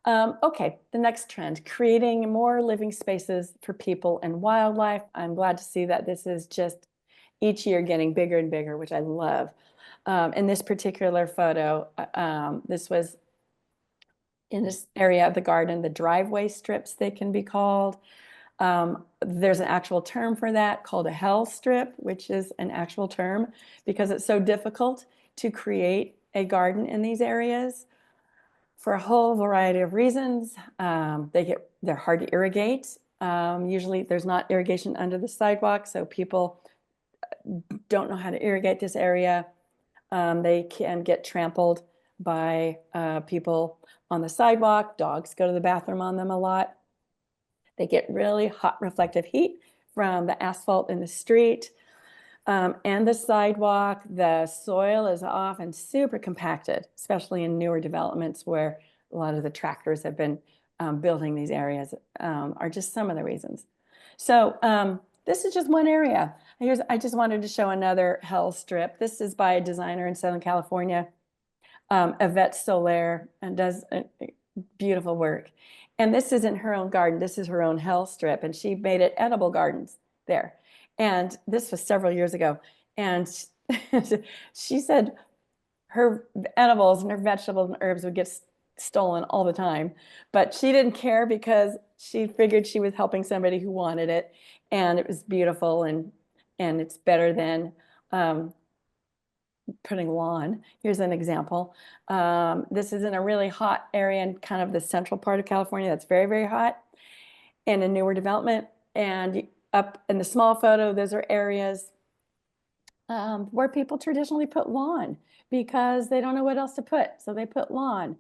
Okay, the next trend, creating more living spaces for people and wildlife. I'm glad to see that this is just each year getting bigger and bigger, which I love. In this particular photo, this was in this area of the garden, the driveway strips, they can be called. There's an actual term for that called a hell strip, which is an actual term because it's so difficult to create a garden in these areas for a whole variety of reasons. They're hard to irrigate. Usually there's not irrigation under the sidewalk, so people don't know how to irrigate this area. They can get trampled by people on the sidewalk. Dogs go to the bathroom on them a lot. They get really hot reflective heat from the asphalt in the street and the sidewalk. The soil is often super compacted, especially in newer developments where a lot of the tractors have been building these areas, are just some of the reasons. So this is just one area. I just wanted to show another hell strip. This is by a designer in Southern California, Yvette Soler, and does beautiful work. And this isn't her own garden. This is her own hell strip. And she made it edible gardens there. And this was several years ago. And she said her edibles and her vegetables and herbs would get stolen all the time. But she didn't care because she figured she was helping somebody who wanted it. And it was beautiful and it's better than putting lawn. Here's an example. This is in a really hot area in kind of the central part of California that's very, very hot in a newer development. And up in the small photo, those are areas where people traditionally put lawn because they don't know what else to put. So they put lawn.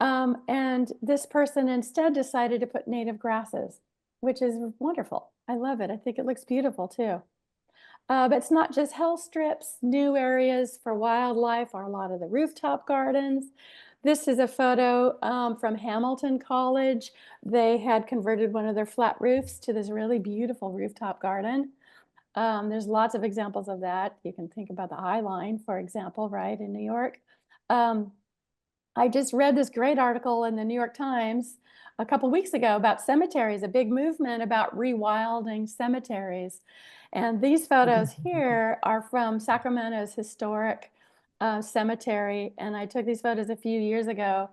And this person instead decided to put native grasses, which is wonderful. I love it. I think it looks beautiful too. But it's not just hell strips. New areas for wildlife are a lot of the rooftop gardens. This is a photo from Hamilton College. They had converted one of their flat roofs to this really beautiful rooftop garden. There's lots of examples of that. You can think about the High Line, for example, right, in New York. I just read this great article in the New York Times a couple weeks ago about cemeteries, a big movement about rewilding cemeteries. And these photos here are from Sacramento's historic cemetery. And I took these photos a few years ago.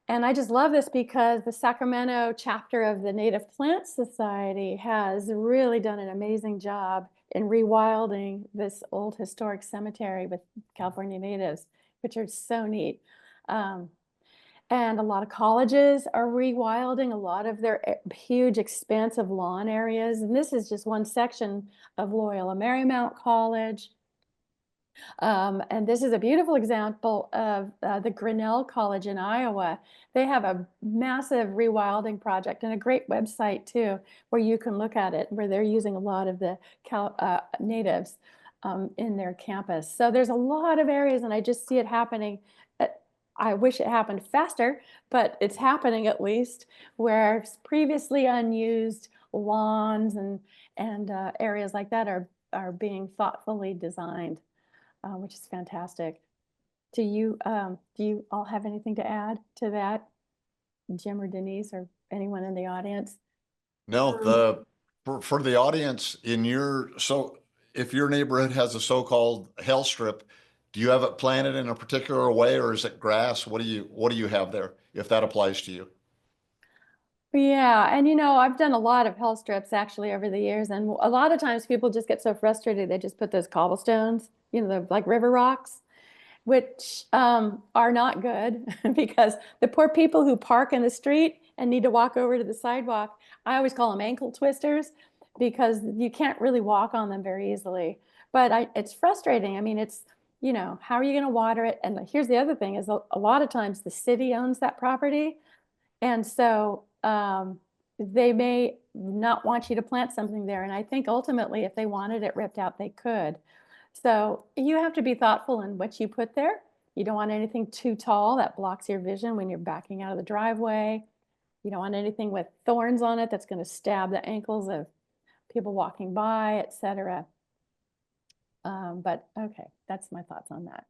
And I just love this because the Sacramento chapter of the Native Plant Society has really done an amazing job in rewilding this old historic cemetery with California natives, which are so neat. And a lot of colleges are rewilding a lot of their huge expansive lawn areas. And this is just one section of Loyola Marymount College. And this is a beautiful example of the Grinnell College in Iowa. They have a massive rewilding project and a great website too, where you can look at it, where they're using a lot of the natives in their campus. So there's a lot of areas and I just see it happening. I wish it happened faster, but it's happening at least, where previously unused lawns and areas like that are being thoughtfully designed, which is fantastic. Do you all have anything to add to that, Jim or Denise or anyone in the audience? No, for the audience if your neighborhood has a so-called hell strip, do you have it planted in a particular way or is it grass? What do you have there if that applies to you? Yeah, and I've done a lot of hell strips actually over the years, and a lot of times people just get so frustrated they just put those cobblestones, the like river rocks, which are not good because the poor people who park in the street and need to walk over to the sidewalk, I always call them ankle twisters because you can't really walk on them very easily. But it's frustrating. I mean, how are you going to water it? And here's the other thing is a lot of times the city owns that property. And so they may not want you to plant something there. And I think ultimately, if they wanted it ripped out, they could. So you have to be thoughtful in what you put there. You don't want anything too tall that blocks your vision when you're backing out of the driveway. You don't want anything with thorns on it that's going to stab the ankles of people walking by, etc. But okay, that's my thoughts on that.